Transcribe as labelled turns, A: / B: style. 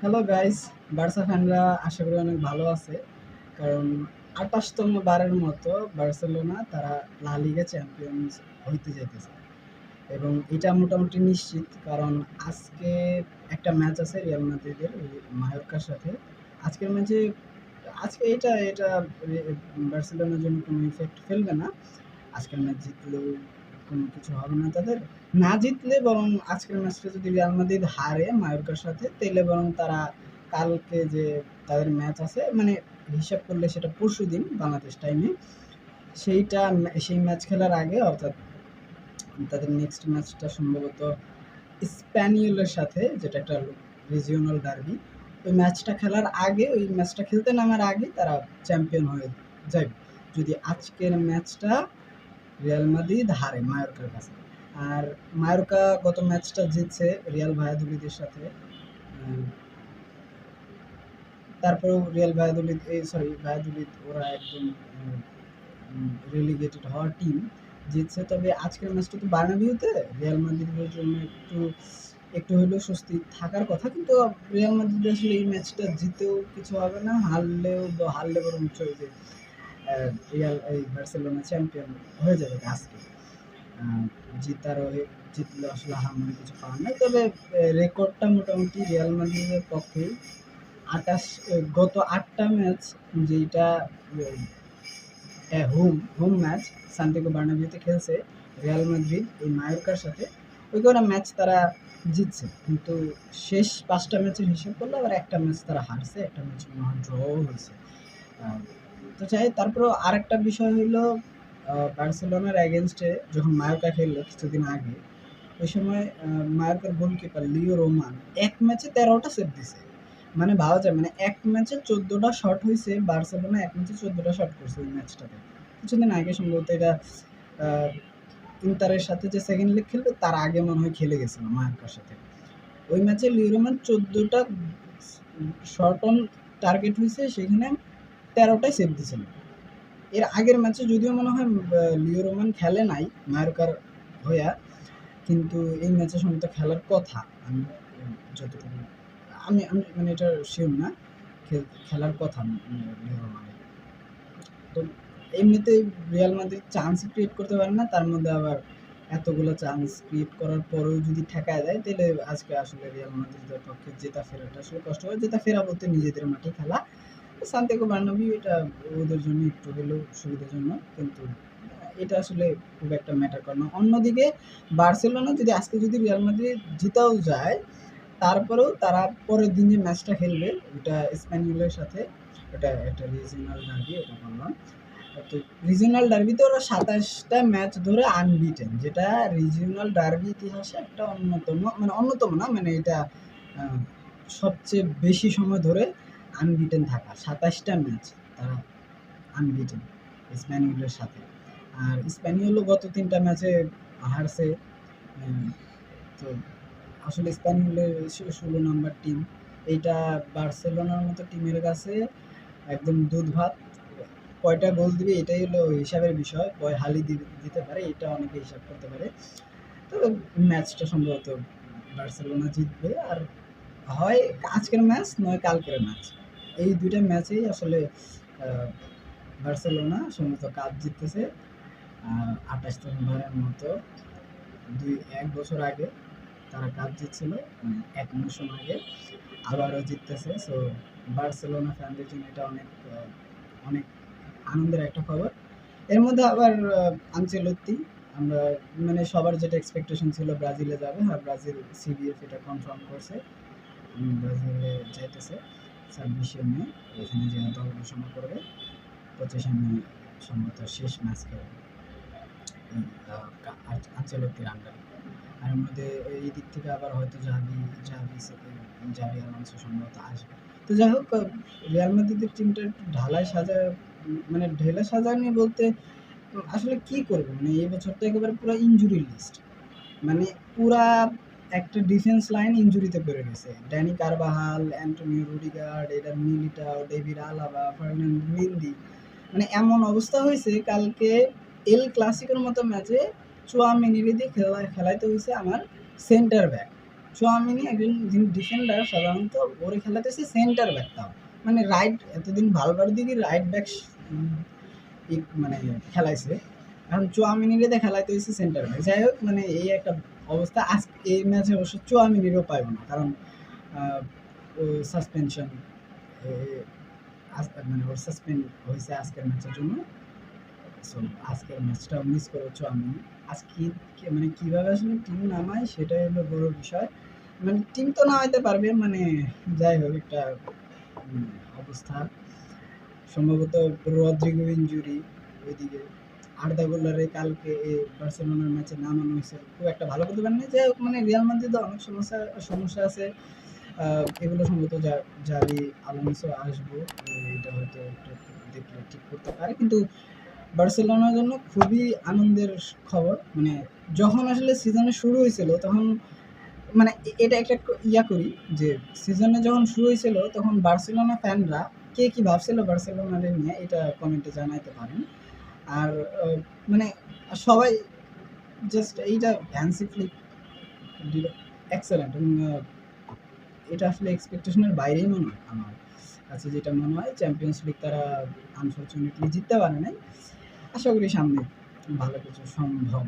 A: Hello guys, Barca ফ্যানরা আশা করি অনেক ভালো আছে। কারণ ২৮তম বারের মতো বার্সেলোনা তারা লা লিগা চ্যাম্পিয়নস হইতে যাইতেছে এবং এটা মোটামুটি নিশ্চিত। কারণ আজকে একটা ম্যাচ আছে রিয়াল মাদ্রিদের ওই মায়োর্কার সাথে। আজকের ম্যাচে এটা বার্সেলোনার জন্য কোনো ইফেক্ট ফেলবে না। আজকের ম্যাচ জিতলেও কোনো কিছু হবে না তাদের। না জিতলে বরং আজকের ম্যাচটা যদি রিয়াল মাদ্রিদ হারে মায়োর্কার সাথে, তাইলে বরং তারা কালকে যে তাদের ম্যাচ আছে, মানে হিসাব করলে সেটা পরশুদিন বাংলাদেশ টাইমে, সেই ম্যাচ খেলার আগে, অর্থাৎ তাদের নেক্সট ম্যাচটা সম্ভবত স্প্যানিওলের সাথে, যেটা একটা রিজিওনাল ডার্বি। ওই ম্যাচটা খেলার আগে, ওই ম্যাচটা খেলতে নামার আগে তারা চ্যাম্পিয়ন হয়ে যাবে, যদি আজকের ম্যাচটা রিয়াল মাদ্রিদ হারে মায়োর্কার কাছে। আর মায়োর্কা গত ম্যাচটা জিতছে রিয়াল ভায়াদোলিদের সাথে। তারপরেও রিয়াল ভায়াদোলিদ ভায়াদোলিদ ওরা একদম রেলিগেটেড হওয়া টিম জিতছে। তবে আজকের ম্যাচটা তো বার্নাবিউতে, রিয়াল মাদ্রিদের জন্য একটু একটু হলেও স্বস্তি থাকার কথা। কিন্তু রিয়াল মাদ্রিদ আসলে এই ম্যাচটা জিতেও কিছু হবে না, হারলে বরঞ্চ ওই যে রিয়াল এই বার্সেলোনা চ্যাম্পিয়ন হয়ে যাবে আজকে। জিতলে আসলে আহামরি কিছু পাওয়ার নাই। তবে রেকর্ডটা মোটামুটি রিয়াল মাদ্রিদের পক্ষেই। গত ৮টা ম্যাচ, যেটা হোম ম্যাচ সান্তিয়াগো বার্নাবিউতে খেলছে রিয়াল মাদ্রিদ এই মায়োর্কার সাথে, ওই কটা ম্যাচ তারা জিতছে। কিন্তু শেষ ৫টা ম্যাচের হিসাব করলে আবার একটা ম্যাচ তারা হারছে, একটা ম্যাচ মনে হয় ড্রও হয়েছে। তো তারপরেও আরেকটা বিষয় হইলো, বার্সেলোনার এগেনস্টে যখন মায়োর্কা খেললো কিছুদিন আগে, ওই সময় মায়োর্কার গোলকিপার লিও রোমান এক ম্যাচে ১৩টা সেভ দিছে। মানে ভাবা যায়, মানে এক ম্যাচে ১৪টা শট হয়েছে, বার্সেলোনা এক ম্যাচে ১৪টা শট করছে ওই ম্যাচটাতে। কিছুদিন আগে সম্ভবত এটা ইন্টারের সাথে যে সেকেন্ড লেগ খেলবে তার আগে মনে হয় খেলে গেছিল মায়োর্কার সাথে। ওই ম্যাচে লিও রোমান ১৪টা শট অন টার্গেট হয়েছে, সেখানে ১৩টাই সেভ দিছিল। এর আগের ম্যাচে যদিও মনে হয় লিও রোমান খেলে নাই মায়োর্কার হইয়া, কিন্তু এই ম্যাচে সম্ভবত খেলার কথা। আমি যতটুকু আমি আমি মানে এটা শিওর না, খেলার কথা লিও রোমানের। তো এমনিতে রিয়াল মাদ্রিদ চান্স ক্রিয়েট করতে পারে না, তার মধ্যে আবার এতগুলো চান্স ক্রিয়েট করার পরেও যদি ঠেকায় দেয়, তাহলে আজকে আসলে রিয়াল মাদ্রিদের পক্ষে জেতা ফেরাটা আসলে কষ্ট হবে। জেতা ফেরা বলতে নিজেদের মাঠে খেলা, সান্তিয়াগো বার্নাবিউ এটা ওদের জন্য একটু হলেও সুবিধাজনক, কিন্তু এটা আসলে খুব একটা ম্যাটার করে না। অন্যদিকে বার্সেলোনা যদি রিয়াল মাদ্রিদ জিতাও যায়, তারপরেও তারা পরের দিন যে ম্যাচটা খেলবে ওটা স্প্যানিওলের সাথে, ওটা একটা রিজিওনাল ডার্বি, ওটা বললাম। তো রিজিওনাল ডার্বিতে ওরা ২৭টা ম্যাচ ধরে আনবিটেন, যেটা রিজিওনাল ডার্বি ইতিহাসে একটা অন্যতম না, মানে এটা সবচেয়ে বেশি সময় ধরে আনবিটেন থাকা। ২৭টা ম্যাচ তারা আনবিটেন স্প্যানিওলের সাথে। আর স্প্যানিওলও গত ৩টা ম্যাচে হারছে। তো আসলে স্প্যানিওলের ১৬ নাম্বার টিম, এইটা বার্সেলোনার মতো টিমের কাছে একদম দুধ ভাত। কয়টা গোল দিবে এটাই হলো হিসাবের বিষয়, কয় হালি দিতে পারে এটা অনেকে হিসাব করতে পারে। তবে ম্যাচটা সম্ভবত বার্সেলোনা জিতবে। আর হয় আজকের ম্যাচ নয় কালকের ম্যাচ, এই দুইটা ম্যাচেই আসলে বার্সেলোনা সম্ভবত কাপ জিততেছে ২৮তম বারের মতো। ১ বছর আগে তারা কাপ জিতছিল, ১ মৌসুম আগে, আবারও জিততেছে। সো বার্সেলোনা ফ্যানদের জন্য এটা অনেক অনেক আনন্দের একটা খবর। এর মধ্যে আবার আনচেলত্তি, আমরা মানে সবার যেটা এক্সপেকটেশন ছিল ব্রাজিলে যাবে, আর ব্রাজিল সিবিএফ এটা কনফার্ম করছে, ব্রাজিলে যাইতেছে ২৬শে মে, এখানে যে দল ঘোষণা করবে ২৫শে মে সম্ভবত শেষ ম্যাচ খেলবে আনচেলত্তির আন্ডারে। আর এর মধ্যে এই দিক থেকে আবার হয়তো জাভি আলোনসো সম্ভবত আসবে। তো যাই হোক, রিয়াল মাদ্রিদের টিমটা একটু ঢেলে সাজায়নি বলতে আসলে কি করবে, মানে এই বছরটা একেবারে পুরো ইনজুরি লিস্ট, মানে পুরা একটা ডিফেন্স লাইন ইনজুরিতে পড়ে গেছে। Danny Carvajal, Antonio Rudiger, Eder Militao, David Alaba, Fernando Mendy, মানে এমন অবস্থা হয়েছে কালকে এল ক্লাসিকোর মতো ম্যাচে চুয়ামেনিরে দিয়ে খেলাইতে হয়েছে আমার সেন্টার ব্যাক। চুয়ামিনি একজন যিনি ডিফেন্ডার, সাধারণত ওরে খেলাতেছে সেন্টার ব্যাকটাও, মানে রাইট, এতদিন ভালভার্দে রাইট ব্যাক মানে খেলাইছে, এখন চুয়ামিনিরে খেলাইতে হয়েছে সেন্টার ব্যাক। যাই হোক, মানে এই একটা অবস্থা। আজকে এই ম্যাচে অবশ্য চুয়ামিনিরও পাইব না, কারণ সাসপেনশন, মানে ওর সাসপেন্ড হয়েছে আজকের ম্যাচের জন্য। সো আজকের ম্যাচটাও মিস করে চুয়ামিনি। আজকে মানে কীভাবে আসলে টিম নামায় সেটাই হলো বড় বিষয়। মানে টিম তো নামাইতে পারবে, মানে যাই হোক একটা অবস্থা। সম্ভবত রদ্রিগো ইনজুরি, ওইদিকে আর্দা গুলারে কালকে বার্সেলোনার ম্যাচে নামানো হয়েছে, খুব একটা ভালো করতে পারেনি। যাই হোক, মানে রিয়াল মাদ্রিদে অনেক সমস্যা আছে। এগুলো সম্ভবত জাভি আলোনসো আসবো, এটা হয়তো একটু দেখলে ঠিক করতে পারে। কিন্তু বার্সেলোনার জন্য খুবই আনন্দের খবর, মানে যখন আসলে সিজনে শুরু হয়েছিল তখন, মানে এটা একটা করি যে সিজনে যখন শুরু হয়েছিল তখন বার্সেলোনা ফ্যানরা কে কি ভাবছিল বার্সেলোনারে নিয়ে, এটা কমেন্টে জানাইতে পারেন। আর মানে সবাই জাস্ট এইটা হ্যান্সি ফ্লিক এক্সেলেন্ট, এবং এটা আসলে এক্সপেকটেশনের বাইরেই মনে হয় আমার কাছে, যেটা মনে হয়। চ্যাম্পিয়ন্স লিগ তারা আনফর্চুনেটলি জিততে পারে নাই, আশা করি সামনে ভালো কিছু সম্ভব।